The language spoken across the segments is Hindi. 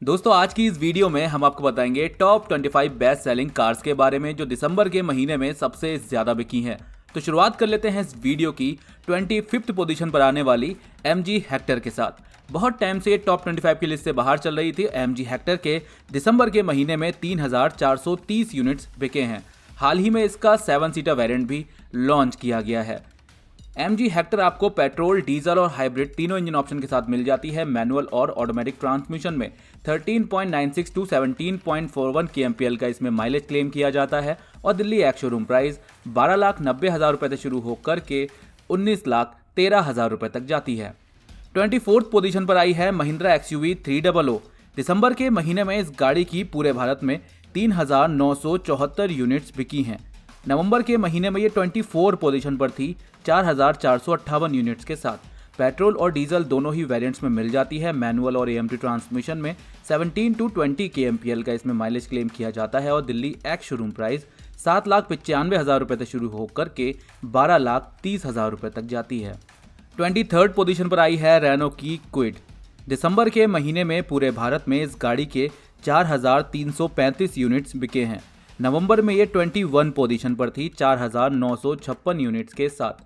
दोस्तों आज की इस वीडियो में हम आपको बताएंगे टॉप 25 बेस्ट सेलिंग कार्स के बारे में जो दिसंबर के महीने में सबसे ज्यादा बिकी हैं। तो शुरुआत कर लेते हैं इस वीडियो की 25th पोजीशन पर आने वाली MG हेक्टर के साथ। बहुत टाइम से ये टॉप 25 की लिस्ट से बाहर चल रही थी। MG हेक्टर के दिसंबर के महीने में 3430 यूनिट्स बिके हैं। हाल ही में इसका 7 सीटर वेरिएंट भी लॉन्च किया गया है। MG हेक्टर आपको पेट्रोल, डीजल और हाइब्रिड तीनों इंजन ऑप्शन के साथ मिल जाती है। मैनुअल और ऑटोमेटिक ट्रांसमिशन में 13.96 टू 17.41 kmpl का इसमें माइलेज क्लेम किया जाता है और दिल्ली एक्स शोरूम प्राइस 12,90,000 रुपए से शुरू होकर के 19,13,000 रुपए तक जाती है। 24th पोजीशन पर आई है महिंद्रा XUV 300। दिसंबर के महीने में इस गाड़ी की पूरे भारत में 3,974 यूनिट्स बिकी हैं। नवंबर के महीने में ये 24 पोजीशन पर थी 4,458 यूनिट्स के साथ। पेट्रोल और डीजल दोनों ही वेरिएंट्स में मिल जाती है। मैनुअल और AMT ट्रांसमिशन में 17 टू 20 kmpl का इसमें माइलेज क्लेम किया जाता है और दिल्ली एक्स शोरूम प्राइस 7,95,000 रुपए से शुरू होकर के 12,30,000 रुपए तक जाती है। 23rd पोजीशन पर आई है रेनो की क्विड। दिसंबर के महीने में पूरे भारत में इस गाड़ी के 4,335 यूनिट्स बिके हैं। नवंबर में ये 21 पोजीशन पर थी 4,956 यूनिट्स के साथ।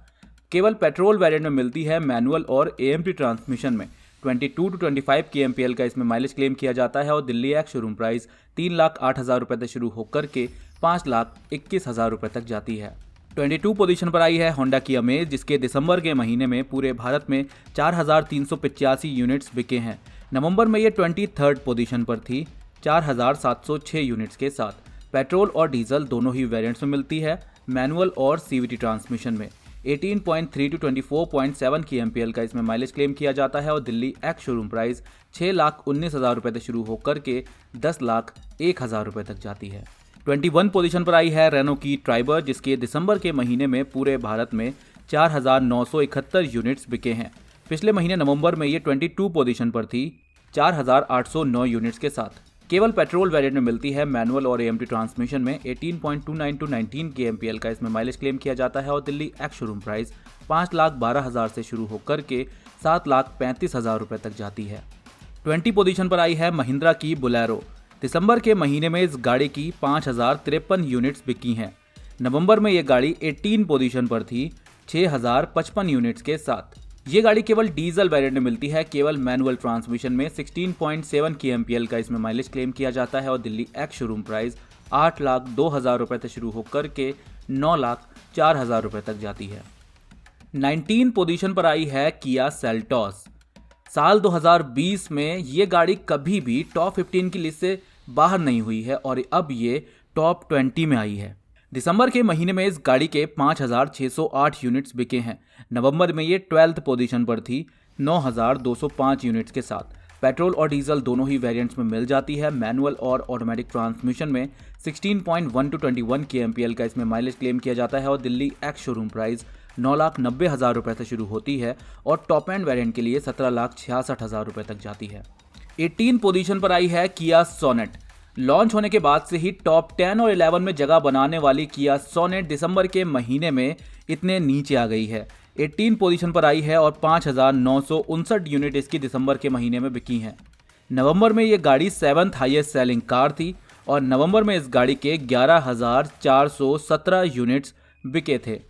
केवल पेट्रोल वेरिएंट में मिलती है। मैनुअल और AMT ट्रांसमिशन में 22 टू 25 kmpl का इसमें माइलेज क्लेम किया जाता है और दिल्ली एक्स शोरूम प्राइस 3,08,000 रुपए से शुरू होकर के 5,21,000 रुपए तक जाती है। 22 पोजीशन पर आई है होंडा की अमेज, जिसके दिसंबर के महीने में पूरे भारत में 4,385 यूनिट्स बिके हैं। नवंबर में ये 23rd पोजीशन पर थी 4,706 यूनिट्स के साथ। पेट्रोल और डीजल दोनों ही वेरिएंट्स में मिलती है। मैनुअल और CVT ट्रांसमिशन में 18.3 टू 24.7 kmpl का इसमें माइलेज क्लेम किया जाता है और दिल्ली एक्स शोरूम प्राइस 6,19,000 रुपए से शुरू होकर के 10,01,000 रुपए तक जाती है। 21 पोजीशन पर आई है रेनो की ट्राइबर, जिसके दिसंबर के महीने में पूरे भारत में 4,971 यूनिट्स बिके हैं। पिछले महीने नवंबर में ये 22 पोजीशन पर थी 4,809 यूनिट्स के साथ। केवल पेट्रोल वेरिएंट में मिलती है। मैनुअल और AMT ट्रांसमिशन में 18.29 टू 19 kmpl का इसमें माइलेज क्लेम किया जाता है और दिल्ली एक्स शोरूम प्राइस 5,12,000 से शुरू होकर के 7,35,000 रुपए तक जाती है। 20 पोजीशन पर आई है महिंद्रा की बोलेरो। दिसंबर के महीने में इस गाड़ी की 5,053 यूनिट्स बिकी हैं। नवंबर में ये गाड़ी 18 पोजीशन पर थी 6,055 यूनिट्स के साथ। ये गाड़ी केवल डीजल वेरिएंट में मिलती है। केवल मैनुअल ट्रांसमिशन में 16.7 kmpl का इसमें माइलेज क्लेम किया जाता है और दिल्ली एक्स शोरूम प्राइस 8,02,000 रुपए से शुरू होकर के 9,04,000 रुपए तक जाती है। 19 पोजीशन पर आई है किया सेल्टॉस। साल 2020 में ये गाड़ी कभी भी टॉप 15 की लिस्ट से बाहर नहीं हुई है और अब ये टॉप 20 में आई है। दिसंबर के महीने में इस गाड़ी के 5,608 यूनिट्स बिके हैं। नवंबर में ये 12th पोजीशन पर थी 9,205 यूनिट्स के साथ। पेट्रोल और डीजल दोनों ही वेरिएंट्स में मिल जाती है। मैनुअल और ऑटोमेटिक ट्रांसमिशन में 16.1 टू 21 kmpl का इसमें माइलेज क्लेम किया जाता है और दिल्ली एक्स शोरूम प्राइस 9,90,000 रुपए से शुरू होती है और टॉप एंड वेरिएंट के लिए 17,66,000 रुपए तक जाती है। 18 पोजीशन पर आई है किया सोनेट। लॉन्च होने के बाद से ही टॉप 10 और 11 में जगह बनाने वाली किया सोनेट दिसंबर के महीने में इतने नीचे आ गई है। 18 पोजीशन पर आई है और 5,959 यूनिट इसकी दिसंबर के महीने में बिकी हैं। नवंबर में ये गाड़ी 7th हाईएस्ट सेलिंग कार थी और नवंबर में इस गाड़ी के 11,417 यूनिट्स बिके थे।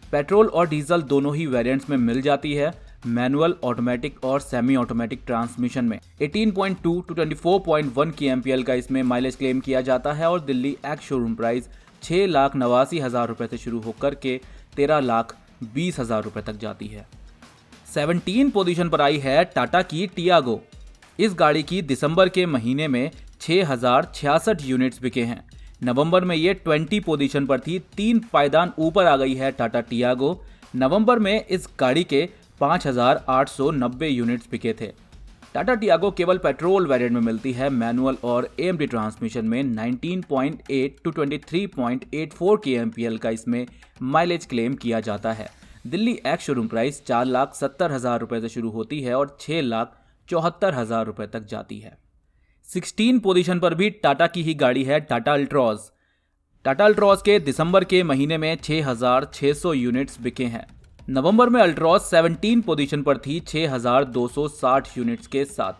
पेट्रोल और डीजल दोनों ही वेरिएंट्स में मिल जाती है। मैनुअल, ऑटोमेटिक और सेमी ऑटोमेटिक ट्रांसमिशन में 18.2 टू 24.1 kmpl का इसमें माइलेज क्लेम किया जाता है और दिल्ली एक्स शोरूम प्राइस 6,89,000 रुपए से शुरू होकर के 13,20,000 रुपए तक जाती है। 17 पोजीशन पर आई है टाटा की टियागो। इस गाड़ी की दिसंबर के महीने में 6,066 यूनिट्स बिके हैं। नवंबर में ये 20 पोजीशन पर थी। 3 पायदान ऊपर आ गई है टाटा टियागो। नवंबर में इस गाड़ी के 5,890 यूनिट्स बिके थे। टाटा टियागो केवल पेट्रोल वेरिएंट में मिलती है। मैनुअल और AMT ट्रांसमिशन में 19.8 टू 23.84 kmpl का इसमें माइलेज क्लेम किया जाता है। दिल्ली एक्स शोरूम प्राइस 4,70,000 रुपए से शुरू होती है और 6,74,000 रुपए तक जाती है। 16 पोजीशन पर भी टाटा की ही गाड़ी है टाटा अल्ट्रॉज। टाटा अल्ट्रॉज के दिसंबर के महीने में 6,600 यूनिट्स बिके हैं। नवंबर में अल्ट्रॉज 17 पोजीशन पर थी 6,260 यूनिट्स के साथ।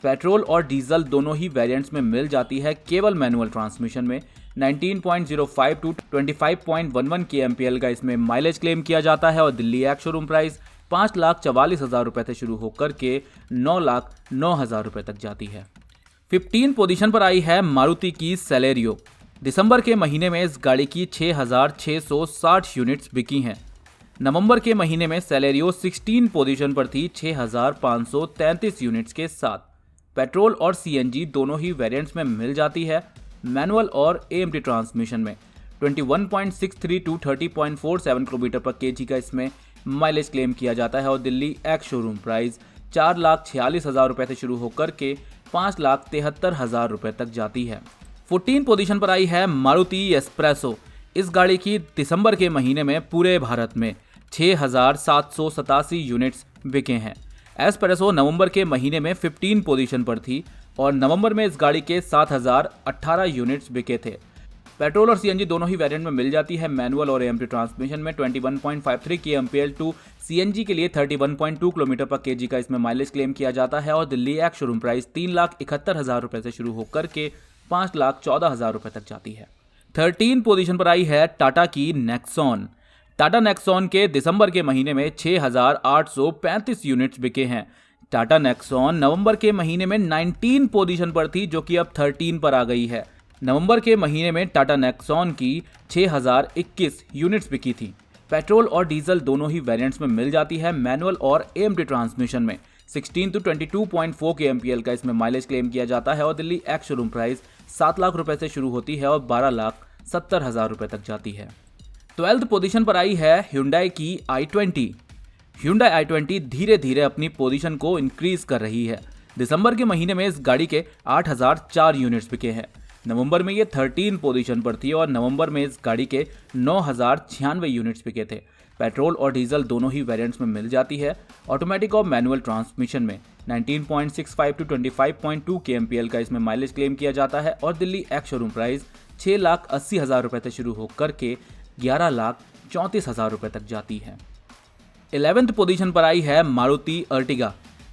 पेट्रोल और डीजल दोनों ही वेरिएंट्स में मिल जाती है केवल मैनुअल ट्रांसमिशन में। 19.05 टू 25.11 kmpl का इसमें माइलेज क्लेम किया जाता है और दिल्ली एक्स शोरूम प्राइस 5,44,000 रुपये से शुरू होकर के 9,09,000 रुपये तक जाती है। 15 पोजीशन पर आई है मारुति की सेलेरियो। दिसंबर के महीने में इस गाड़ी की 6,660 यूनिट्स बिकी हैं। नवंबर के महीने में सेलेरियो 16 पोजीशन पर थी 6,533 यूनिट्स के साथ। पेट्रोल और सीएनजी दोनों ही वेरिएंट्स में मिल जाती है मैनुअल और एएमटी ट्रांसमिशन में। 21.63 टू 30.47 किलोमीटर पर केजी का इसमें माइलेज क्लेम किया जाता है और दिल्ली एक्स शोरूम प्राइस 4,46,000 रुपये से शुरू होकर के 5,73,000 रुपये तक जाती है। 14 पोजीशन पर आई है मारुति एस्प्रेसो। इस गाड़ी की दिसंबर के महीने में पूरे भारत में 6,787 यूनिट्स बिके हैं। एस्प्रेसो नवंबर के महीने में 15 पोजीशन पर थी और नवंबर में इस गाड़ी के 7,018 यूनिट्स बिके थे। पेट्रोल और सीएनजी दोनों ही वेरिएंट में मिल जाती है मैनुअल और एएमटी ट्रांसमिशन में। 21.53 kmpl टू सीएनजी के लिए 31.2 किलोमीटर पर केजी का इसमें माइलेज क्लेम किया जाता है और दिल्ली एक्स शोरूम प्राइस 3,71,000 रुपये से शुरू होकर के 5,14,000 रुपये तक जाती है। 13 पोजीशन पर आई है टाटा की नेक्सॉन। टाटा नेक्सॉन के दिसंबर के महीने में 6,835 यूनिट्स बिके हैं। टाटा नेक्सॉन नवंबर के महीने में 19 पोजीशन पर थी जो कि अब 13 पर आ गई है। नवंबर के महीने में टाटा नेक्सॉन की 6,021 यूनिट्स बिकी थी। पेट्रोल और डीजल दोनों ही वेरिएंट्स में मिल जाती है मैनुअल और एएमटी ट्रांसमिशन में। 16 टू 22.4 kmpl का इसमें माइलेज क्लेम किया जाता है और Delhi ex showroom price 7 lakh रुपए से शुरू होती है और 12,70,000 रुपए तक जाती है। 12th पोजीशन पर आई है Hyundai की i20। Hyundai i20 धीरे धीरे अपनी पोजीशन को इंक्रीज कर रही है। दिसंबर के महीने में इस गाड़ी के 8,004 यूनिट्स बिके हैं। नवंबर में ये 13 पोजीशन पर थी और नवंबर में इस गाड़ी के 9,096 यूनिट्स बिके थे। पेट्रोल और डीजल दोनों ही वेरिएंट्स में मिल जाती है ऑटोमेटिक और मैनुअल ट्रांसमिशन में। 19.65 टू 25.2 kmpl का इसमें माइलेज क्लेम किया जाता है और दिल्ली एक्स शोरूम प्राइस 6,80,000 रुपये से शुरू होकर के 11,34,000 रुपये तक जाती है। 11th पोजीशन पर आई है मारुति अर्टिगा।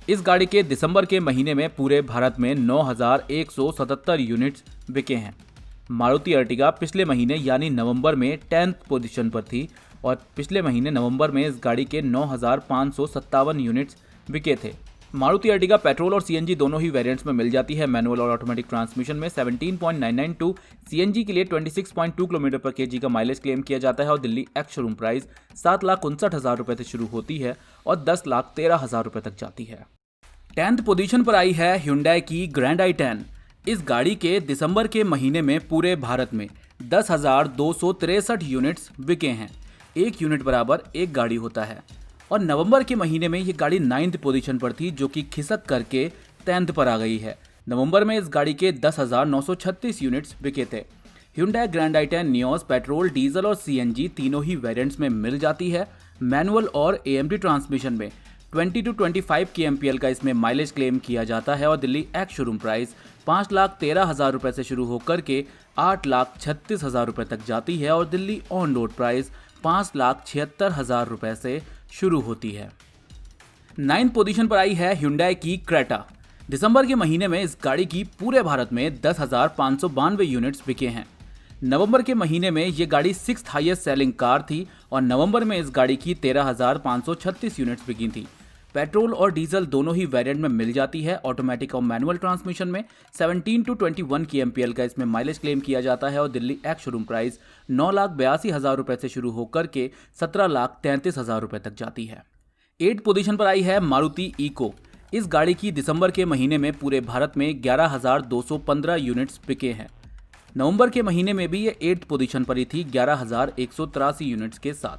इस गाड़ी के दिसंबर के महीने में पूरे भारत में 9,177 यूनिट्स बिके हैं। मारुति अर्टिगा पिछले महीने यानी नवंबर में 10th पोजीशन पर थी और पिछले महीने नवंबर में इस गाड़ी के 9,557 यूनिट्स बिके थे। मारुति अर्टिगा पेट्रोल और सीएनजी दोनों ही वेरिएंट्स में मिल जाती है मैनुअल और ऑटोमेटिक ट्रांसमिशन में। 17.99 टू सीएनजी के लिए 26.2 किलोमीटर पर केजी का माइलेज क्लेम किया जाता है और दिल्ली एक्स शोरूम प्राइस 7,59,000 रुपये से शुरू होती है और 10,13,000 रुपये तक जाती है। 10th पोजीशन पर आई है Hyundai की ग्रैंड i10। इस गाड़ी के दिसंबर के महीने में पूरे भारत में 10,263 यूनिट्स बिके हैं। एक यूनिट बराबर एक गाड़ी होता है और नवंबर के महीने में ये गाड़ी 9th पोजीशन पर थी जो कि खिसक करके 10th पर आ गई है। नवंबर में इस गाड़ी के 10,936 यूनिट्स बिके थे। Hyundai grand i10 Nios petrol diesel और सीएनजी तीनों ही वेरिएंट्स में मिल जाती है मैनुअल और एएमटी ट्रांसमिशन में। 20 टू 25 kmpl का इसमें माइलेज क्लेम किया जाता है और दिल्ली एक्स शोरूम प्राइस 5,13,000 रुपये से शुरू होकर के 8,36,000 रुपये तक जाती है और दिल्ली ऑन रोड प्राइस 5,76,000 रुपये से शुरू होती है। 9th पोजीशन पर आई है Hyundai की क्रेटा। दिसंबर के महीने में इस गाड़ी की पूरे भारत में 10,592 यूनिट्स बिके हैं। नवंबर के महीने में ये गाड़ी 6th हाईएस्ट सेलिंग कार थी और नवंबर में इस गाड़ी की 13,536 यूनिट्स बिकी थी। पेट्रोल और डीजल दोनों ही वेरिएंट में मिल जाती है ऑटोमेटिक और मैनुअल ट्रांसमिशन में। 17 टू 21 kmpl का इसमें माइलेज क्लेम किया जाता है और दिल्ली एक्स शोरूम प्राइस 9,82,000 रुपये से शुरू होकर के 17,33,000 रुपये तक जाती है। 8th पोजीशन पर आई है मारुति इको। इस गाड़ी की दिसंबर के महीने में पूरे भारत में 11,215 यूनिट्स बिके हैं। नवंबर के महीने में भी ये 8th पोजीशन पर ही थी 11,183 यूनिट्स के साथ।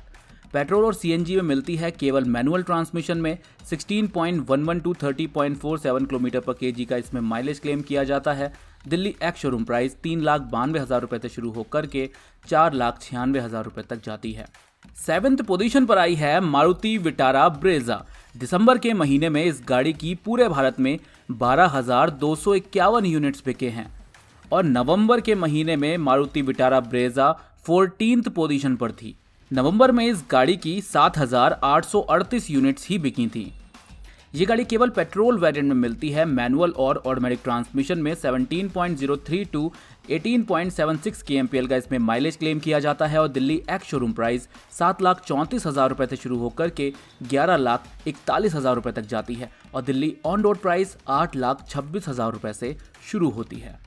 पेट्रोल और सीएनजी में मिलती है केवल मैनुअल ट्रांसमिशन में। 16.11 टू 30.47 किलोमीटर पर केजी का इसमें माइलेज क्लेम किया जाता है। दिल्ली एक्स शोरूम प्राइस 3,92,000 रुपये से शुरू होकर के 4,96,000 रुपये तक जाती है। 7th पोजीशन पर आई है मारुति विटारा ब्रेजा। दिसंबर के महीने में इस गाड़ी की पूरे भारत में 12,251 यूनिट्स बिके हैं और नवंबर के महीने में Maruti Vitara Brezza 14th position पर थी। नवंबर में इस गाड़ी की 7,838 यूनिट्स ही बिकी थी। ये गाड़ी केवल पेट्रोल वेरिएंट में मिलती है। मैनुअल और ऑटोमेटिक ट्रांसमिशन में 17.03 टू 18.76 kmpl का इसमें माइलेज क्लेम किया जाता है और दिल्ली एक्स शोरूम प्राइस 7,34,000 रुपये से शुरू होकर के 11,41,000 रुपये तक जाती है और दिल्ली ऑन रोड प्राइस 8,26,000 रुपये से शुरू होती है।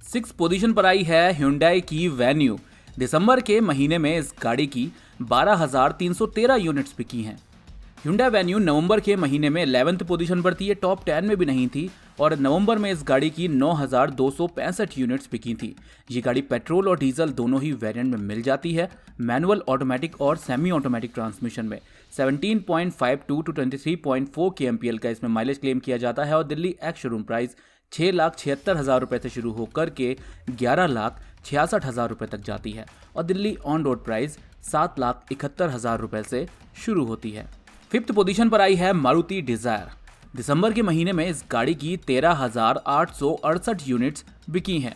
6 पोजीशन पर आई है Hyundai की वेन्यू। दिसंबर के महीने में इस गाड़ी की 12,313 यूनिट्स बिकी हैं। Hyundai वेन्यू नवंबर के महीने में 11th पोजीशन पर थी, ये टॉप 10 में भी नहीं थी और नवंबर में इस गाड़ी की 9,265 यूनिट्स बिकी थी। ये गाड़ी पेट्रोल और डीजल दोनों ही वेरिएंट में मिल जाती है। मैनुअल, ऑटोमेटिक और सेमी ऑटोमेटिक ट्रांसमिशन में 17.52 टू 23.4 kmpl का इसमें माइलेज क्लेम किया जाता है और दिल्ली एक्स शोरूम प्राइस 6,76,000 रुपये से शुरू होकर के 11,66,000 रुपये तक जाती है और दिल्ली ऑन रोड प्राइस 7,71,000 रुपये से शुरू होती है। 5th पोजीशन पर आई है मारुति डिजायर। दिसंबर के महीने में इस गाड़ी की 13,868 यूनिट्स बिकी हैं।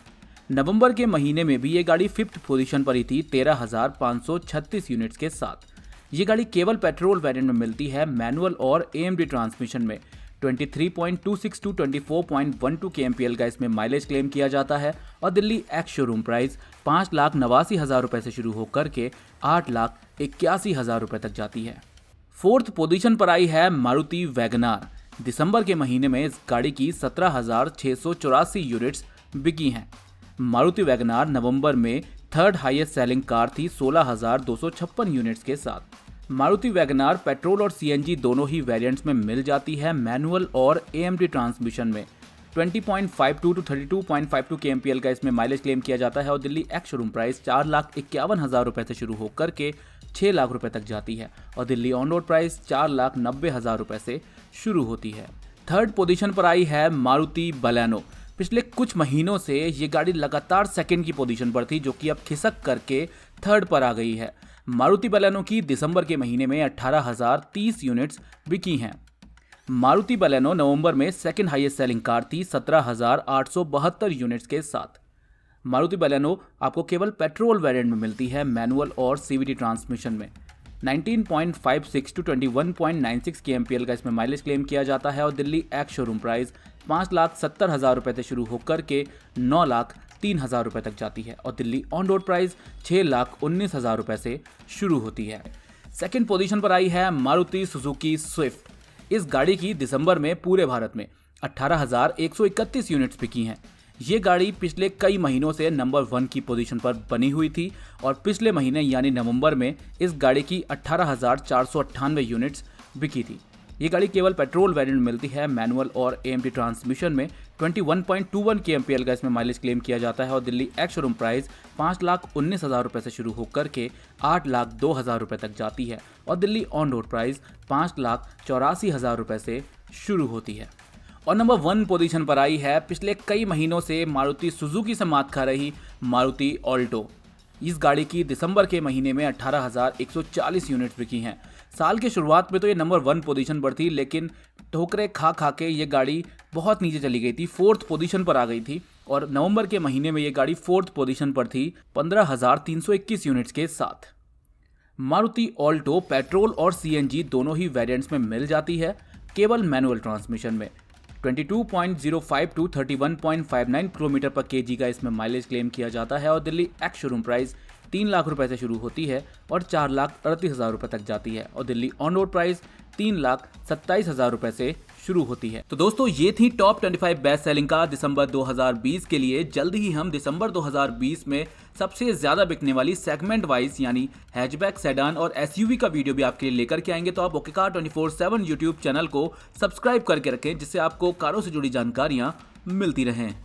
नवंबर के महीने में भी ये गाड़ी 5th पोजीशन पर ही थी 13,536 यूनिट्स के साथ। ये गाड़ी केवल पेट्रोल वेरिएंट में मिलती है। मैनुअल और AMD ट्रांसमिशन में 23.26 टू 24.12 kmpl का इसमें माइलेज क्लेम किया जाता है और दिल्ली एक्स शोरूम प्राइस 5,89,000 रुपये से शुरू होकर के 8,81,000 रुपये तक जाती है। 4th पोजीशन पर आई है मारुति वैगनार। दिसंबर के महीने में इस गाड़ी की 17,684 यूनिट्स बिकी हैं। मारुति वैगनार नवंबर में 3rd हाईएस्ट सेलिंग कार थी 16,256 यूनिट्स के साथ। मारुति वैगनार पेट्रोल और CNG दोनों ही वेरिएंट्स में मिल जाती है। मैनुअल और AMD ट्रांसमिशन में 20.52 टू 32.52 kmpl का इसमें माइलेज क्लेम किया जाता है और दिल्ली एक्स शोरूम प्राइस 4,51,000 रुपये से शुरू होकर के 6 लाख रुपए तक जाती है और दिल्ली ऑन रोड प्राइस 4,90,000 रुपए से शुरू होती है। 3rd पोजीशन पर आई है मारुति बलेनो। पिछले कुछ महीनों से ये गाड़ी लगातार 2nd की पोजीशन पर थी, जो कि अब खिसक करके 3rd पर आ गई है। मारुति बलेनो की दिसंबर के महीने में 18,030 यूनिट्स बिकी हैं। मारुति बलेनो नवंबर में 2nd हाईएस्ट सेलिंग कार थी 17,872 यूनिट्स के साथ। मारुति बलेनो आपको केवल पेट्रोल वेरिएंट में मिलती है। मैनुअल और CVT ट्रांसमिशन में 19.56 टू 21.96 kmpl का इसमें माइलेज क्लेम किया जाता है और दिल्ली एक्स शोरूम प्राइस 5,70,000 रुपये से शुरू होकर के 9,03,000 रुपये तक जाती है और दिल्ली ऑन रोड प्राइस 6,19,000 रुपये से शुरू होती है। 2nd पोजीशन पर आई है मारुति सुजुकी स्विफ्ट। इस गाड़ी की दिसंबर में पूरे भारत में 18,131 यूनिट्स बिकी हैं। ये गाड़ी पिछले कई महीनों से नंबर 1 की पोजीशन पर बनी हुई थी और पिछले महीने यानी नवंबर में इस गाड़ी की 18,498 यूनिट्स बिकी थी। ये गाड़ी केवल पेट्रोल वेरिएंट मिलती है। मैनुअल और AMD ट्रांसमिशन में 21.21 kmpl का इसमें माइलेज क्लेम किया जाता है और दिल्ली एक्स शोरूम प्राइस 5,19,000 रुपये से शुरू होकर के 8,02,000 रुपये तक जाती है और दिल्ली ऑन रोड प्राइस 5,84,000 रुपये से शुरू होती है। और नंबर 1 पोजीशन पर आई है पिछले कई महीनों से मारुति सुजुकी से मात खा रही मारुति ऑल्टो। इस गाड़ी की दिसंबर के महीने में 18,140 यूनिट्स बिकी हैं। साल की शुरुआत में तो ये नंबर 1 पोजीशन पर थी, लेकिन ठोकरें खा खा के ये गाड़ी बहुत नीचे चली गई थी, 4th पोजीशन पर आ गई थी और नवंबर के महीने में ये गाड़ी 4th पोजीशन पर थी 15,321 यूनिट्स के साथ। मारुति ऑल्टो पेट्रोल और CNG दोनों ही वेरिएंट्स में मिल जाती है, केवल मैनुअल ट्रांसमिशन में 22.05 टू 31.59 किलोमीटर पर kg का इसमें माइलेज क्लेम किया जाता है और Delhi ex showroom price 3 lakh रुपए से शुरू होती है और 4,38,000 रुपए तक जाती है और दिल्ली ऑन रोड प्राइस 3,27,000 रुपए से शुरू होती है। तो दोस्तों ये थी टॉप 25 बेस्ट सेलिंग कार दिसंबर 2020 के लिए। जल्दी ही हम दिसंबर 2020 में सबसे ज्यादा बिकने वाली सेगमेंट वाइज यानी हैचबैक, सेडान और SUV का वीडियो भी आपके लिए लेकर के आएंगे। तो आप ओके कार 24/7 यूट्यूब चैनल को सब्सक्राइब करके रखें, जिससे आपको कारों से जुड़ी जानकारियां मिलती रहें।